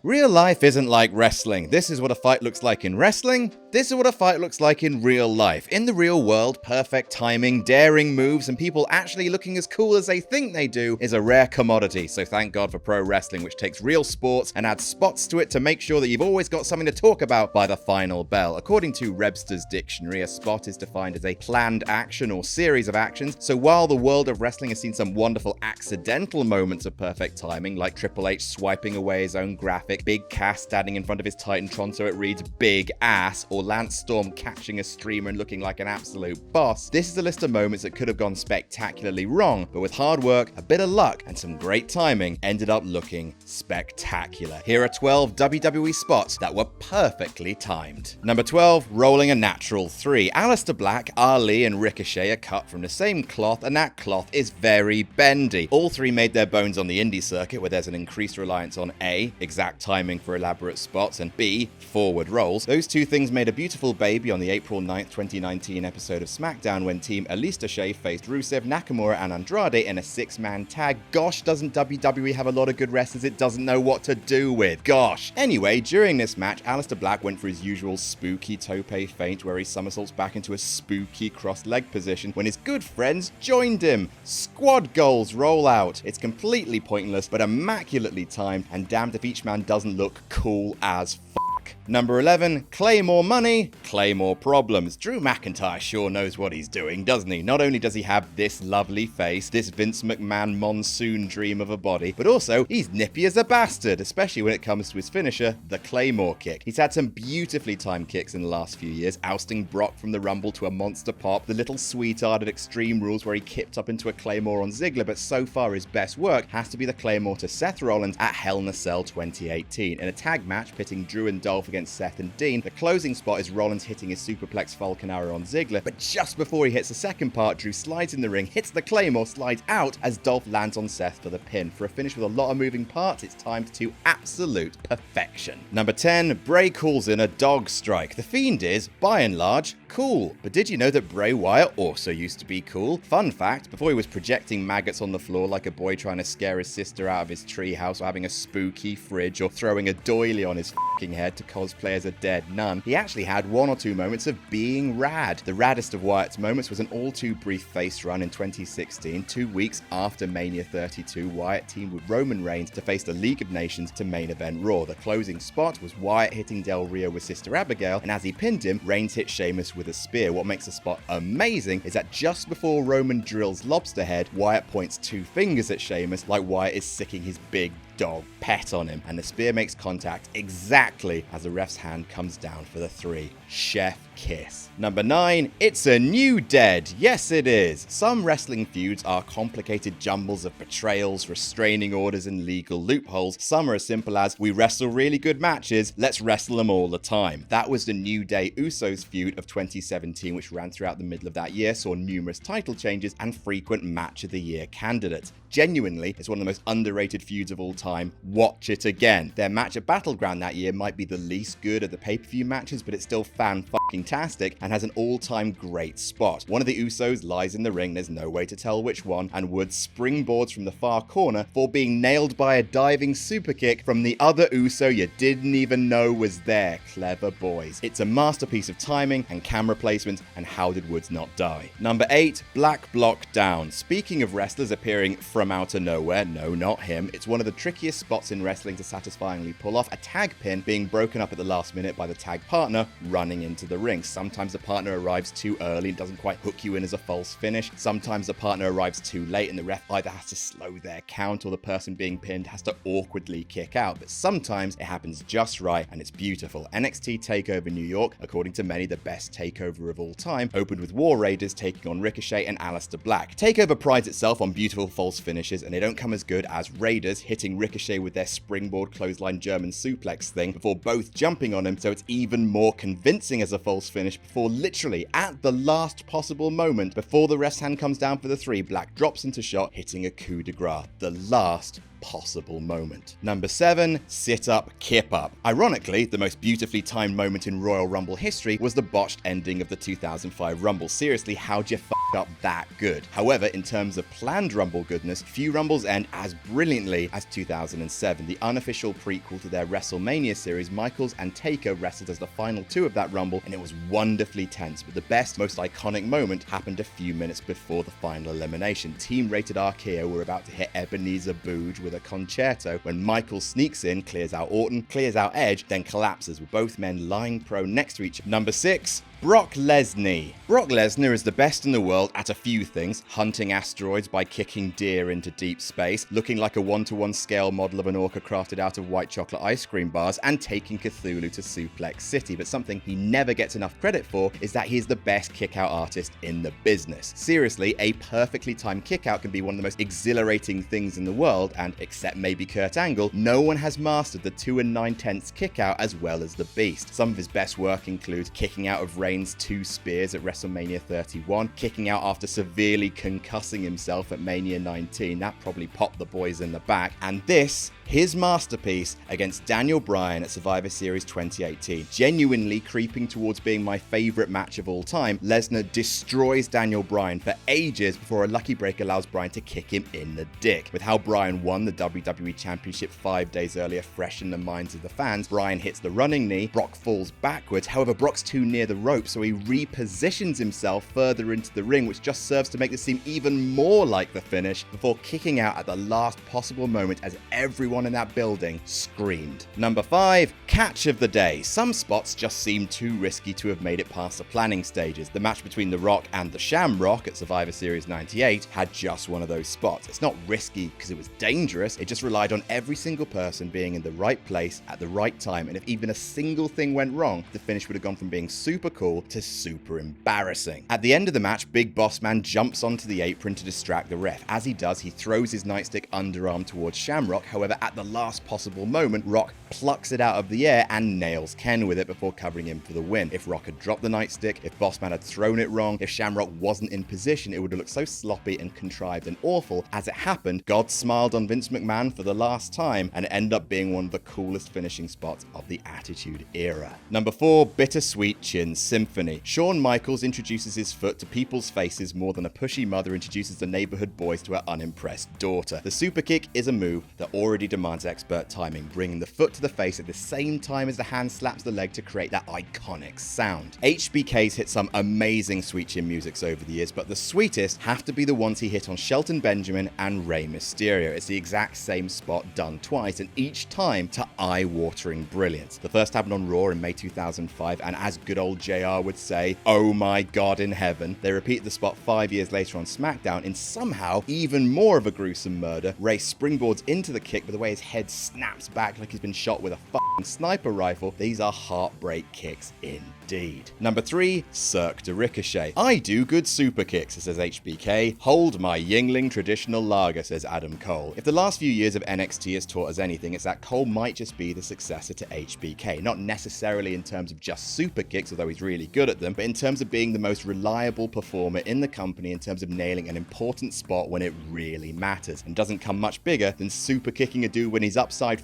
Real life isn't like wrestling. This is what a fight looks like in wrestling. This is what a fight looks like in real life. In the real world, perfect timing, daring moves, and people actually looking as cool as they think they do is a rare commodity. So thank God for pro wrestling, which takes real sports and adds spots to it to make sure that you've always got something to talk about by the final bell. According to Webster's dictionary, a spot is defined as a planned action or series of actions. So while the world of wrestling has seen some wonderful accidental moments of perfect timing, like Triple H swiping away his own graphic, Big Cass standing in front of his Titantron so it reads big ass, or Lance Storm catching a streamer and looking like an absolute boss, this is a list of moments that could have gone spectacularly wrong, but with hard work, a bit of luck, and some great timing, ended up looking spectacular. Here are 12 WWE spots that were perfectly timed. Number 12, rolling a natural 3. Aleister Black, Ali, and Ricochet are cut from the same cloth, and that cloth is very bendy. All three made their bones on the indie circuit, where there's an increased reliance on A, exact timing for elaborate spots, and B, forward rolls. Those two things made a beautiful baby on the April 9th, 2019 episode of SmackDown when Team Alista Shea faced Rusev, Nakamura, and Andrade in a 6-man tag. Gosh, doesn't WWE have a lot of good wrestlers it doesn't know what to do with? Gosh. Anyway, during this match, Aleister Black went for his usual spooky tope feint where he somersaults back into a spooky cross-leg position when his good friends joined him. Squad goals roll out. It's completely pointless, but immaculately timed, and damned if each man doesn't look cool as f***. Number 11, Claymore money, Claymore problems. Drew McIntyre sure knows what he's doing, doesn't he? Not only does he have this lovely face, this Vince McMahon monsoon dream of a body, but also he's nippy as a bastard, especially when it comes to his finisher, the Claymore Kick. He's had some beautifully timed kicks in the last few years, ousting Brock from the Rumble to a monster pop, the little sweetheart at Extreme Rules where he kipped up into a Claymore on Ziggler, but so far his best work has to be the Claymore to Seth Rollins at Hell in a Cell 2018. In a tag match pitting Drew and Dolph against Seth and Dean, the closing spot is Rollins hitting his superplex Falcon Arrow on Ziggler, but just before he hits the second part, Drew slides in the ring, hits the Claymore, slides out as Dolph lands on Seth for the pin. For a finish with a lot of moving parts, it's timed to absolute perfection. Number 10, Bray calls in a dog strike. The Fiend is, by and large, cool. But did you know that Bray Wyatt also used to be cool? Fun fact, before he was projecting maggots on the floor like a boy trying to scare his sister out of his treehouse, or having a spooky fridge, or throwing a doily on his f***ing head to cosplay as a dead nun, he actually had one or two moments of being rad. The raddest of Wyatt's moments was an all too brief face run in 2016, 2 weeks after Mania 32. Wyatt teamed with Roman Reigns to face the League of Nations to main event Raw. The closing spot was Wyatt hitting Del Rio with Sister Abigail, and as he pinned him, Reigns hit Sheamus with a spear. What makes the spot amazing is that just before Roman drills Lobster Head, Wyatt points 2 fingers at Sheamus like Wyatt is sicking his big dog pet on him, and the spear makes contact exactly as the ref's hand comes down for the 3. Chef kiss. Number 9, it's a new dead. Yes, it is. Some wrestling feuds are complicated jumbles of betrayals, restraining orders, and legal loopholes. Some are as simple as, we wrestle really good matches, let's wrestle them all the time. That was the New Day Usos feud of 2017, which ran throughout the middle of that year, saw numerous title changes, and frequent match of the year candidates. Genuinely, it's one of the most underrated feuds of all time. Watch it again. Their match at Battleground that year might be the least good of the pay-per-view matches, but it's still fan-fucking-tastic and has an all-time great spot. One of the Usos lies in the ring, there's no way to tell which one, and Woods springboards from the far corner for being nailed by a diving superkick from the other Uso you didn't even know was there. Clever boys. It's a masterpiece of timing and camera placement, and how did Woods not die? Number 8, Black Block Down. Speaking of wrestlers appearing from out of nowhere, no, not him, it's one of the trickiest spots in wrestling to satisfyingly pull off, a tag pin being broken up at the last minute by the tag partner running into the ring. Sometimes the partner arrives too early and doesn't quite hook you in as a false finish. Sometimes the partner arrives too late and the ref either has to slow their count or the person being pinned has to awkwardly kick out. But sometimes it happens just right and it's beautiful. NXT TakeOver New York, according to many the best takeover of all time, opened with War Raiders taking on Ricochet and Aleister Black. TakeOver prides itself on beautiful false finishes, and they don't come as good as Raiders hitting Ricochet with their springboard clothesline German suplex thing before both jumping on him, so it's even more convincing as a false finish before literally at the last possible moment before the ref's hand comes down for the 3, Black drops into shot hitting a coup de grace. The last possible moment. Number 7, sit up, kip up. Ironically, the most beautifully timed moment in Royal Rumble history was the botched ending of the 2005 Rumble. Seriously, how'd you up that good. However, in terms of planned Rumble goodness, few Rumbles end as brilliantly as 2007. The unofficial prequel to their WrestleMania series, Michaels and Taker wrestled as the final two of that Rumble, and it was wonderfully tense, but the best, most iconic moment happened a few minutes before the final elimination. Team Rated RKO were about to hit Ebenezer Booge with a concerto when Michaels sneaks in, clears out Orton, clears out Edge, then collapses with both men lying prone next to each other. Number 6, Brock Lesnar. Brock Lesnar is the best in the world at a few things: hunting asteroids by kicking deer into deep space, looking like a one-to-one scale model of an orca crafted out of white chocolate ice cream bars, and taking Cthulhu to Suplex City. But something he never gets enough credit for is that he is the best kick-out artist in the business. Seriously, a perfectly timed kick-out can be one of the most exhilarating things in the world, and except maybe Kurt Angle, no one has mastered the 2 9/10 kick-out as well as the Beast. Some of his best work includes kicking out of Reigns' 2 spears at WrestleMania 31, kicking out after severely concussing himself at Mania 19, that probably popped the boys in the back, and this, his masterpiece against Daniel Bryan at Survivor Series 2018. Genuinely creeping towards being my favourite match of all time, Lesnar destroys Daniel Bryan for ages before a lucky break allows Bryan to kick him in the dick. With how Bryan won the WWE Championship 5 days earlier fresh in the minds of the fans, Bryan hits the running knee, Brock falls backwards, however Brock's too near the rope, so he repositions himself further into the ring, which just serves to make this seem even more like the finish, before kicking out at the last possible moment as everyone in that building screamed. Number 5, catch of the day. Some spots just seem too risky to have made it past the planning stages. The match between The Rock and the Shamrock at Survivor Series 98 had just one of those spots. It's not risky because it was dangerous, it just relied on every single person being in the right place at the right time, and if even a single thing went wrong, the finish would have gone from being super cool to super embarrassing. At the end of the match, Big Boss Man jumps onto the apron to distract the ref. As he does, he throws his nightstick underarm towards Shamrock, however at the last possible moment, Rock plucks it out of the air and nails Ken with it before covering him for the win. If Rock had dropped the nightstick, if Boss Man had thrown it wrong, if Shamrock wasn't in position, it would have looked so sloppy and contrived and awful. As it happened, God smiled on Vince McMahon for the last time, and it ended up being one of the coolest finishing spots of the Attitude Era. Number 4, Bittersweet Chin Symphony. Shawn Michaels introduces his foot to people's faces more than a pushy mother introduces the neighborhood boys to her unimpressed daughter. The super kick is a move that already demands expert timing, bringing the foot to the face at the same time as the hand slaps the leg to create that iconic sound. HBK's hit some amazing sweet chin musics over the years, but the sweetest have to be the ones he hit on Shelton Benjamin and Rey Mysterio. It's the exact same spot done twice, and each time to eye-watering brilliance. The first happened on Raw in May 2005, and as good old JR would say, oh my god in heaven. They repeat the spot 5 years later on SmackDown in somehow even more of a gruesome murder. Rey springboards into the kick, but the way his head snaps back like he's been shot with a fucking sniper rifle, these are heartbreak kicks indeed. Number 3, Cirque de Ricochet. I do good super kicks, says HBK. Hold my Yingling traditional lager, says Adam Cole. If the last few years of NXT has taught us anything, it's that Cole might just be the successor to HBK. Not necessarily in terms of just super kicks, although he's really good at them, but in terms of being the most reliable performer in the company in terms of nailing an important spot when it really matters, and doesn't come much bigger than super kicking a dude when he's upside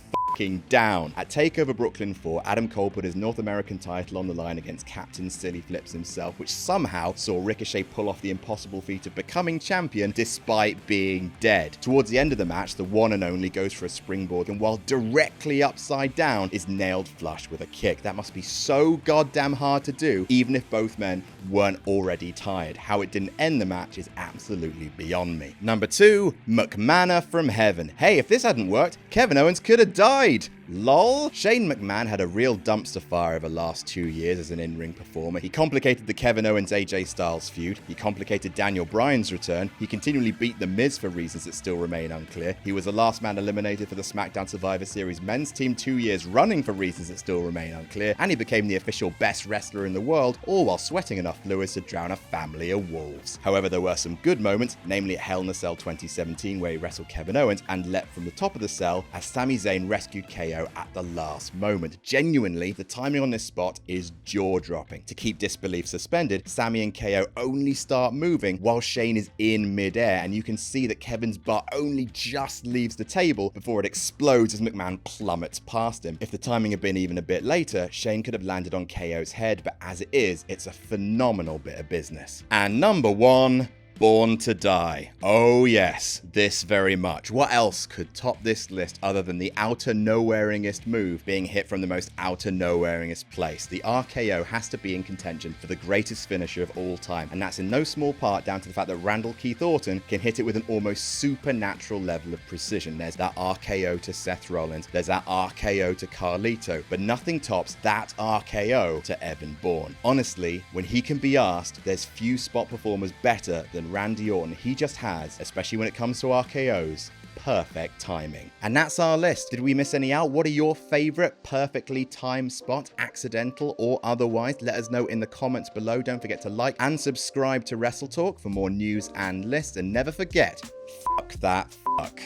down. At TakeOver Brooklyn 4, Adam Cole put his North American title on the line against Captain Silly Flips himself, which somehow saw Ricochet pull off the impossible feat of becoming champion despite being dead. Towards the end of the match, the one and only goes for a springboard, and while directly upside down, is nailed flush with a kick. That must be so goddamn hard to do, even if both men weren't already tired. How it didn't end the match is absolutely beyond me. Number 2, McMahon from Heaven. Hey, if this hadn't worked, Kevin Owens could have died. LOL? Shane McMahon had a real dumpster fire over the last 2 years as an in-ring performer. He complicated the Kevin Owens-AJ Styles feud. He complicated Daniel Bryan's return. He continually beat The Miz for reasons that still remain unclear. He was the last man eliminated for the SmackDown Survivor Series men's team 2 years running for reasons that still remain unclear. And he became the official best wrestler in the world, all while sweating enough fluids to drown a family of wolves. However, there were some good moments, namely at Hell in a Cell 2017 where he wrestled Kevin Owens and leapt from the top of the cell as Sami Zayn rescued KO RKO at the last moment. Genuinely, the timing on this spot is jaw-dropping. To keep disbelief suspended, Sami and KO only start moving while Shane is in midair, and you can see that Kevin's butt only just leaves the table before it explodes as McMahon plummets past him. If the timing had been even a bit later, Shane could have landed on KO's head, but as it is, it's a phenomenal bit of business. And number 1, Born to Die. Oh yes, this very much. What else could top this list other than the outer nowhereingest move being hit from the most outer nowhereingest place? The RKO has to be in contention for the greatest finisher of all time, and that's in no small part down to the fact that Randall Keith Orton can hit it with an almost supernatural level of precision. There's that RKO to Seth Rollins, there's that RKO to Carlito, but nothing tops that RKO to Evan Bourne. Honestly, when he can be asked, there's few spot performers better than Randy Orton. He just has, especially when it comes to RKOs, perfect timing. And that's our list. Did we miss any out? What are your favorite perfectly timed spots, accidental or otherwise? Let us know in the comments below. Don't forget to like and subscribe to WrestleTalk for more news and lists. And never forget, fuck that fuck.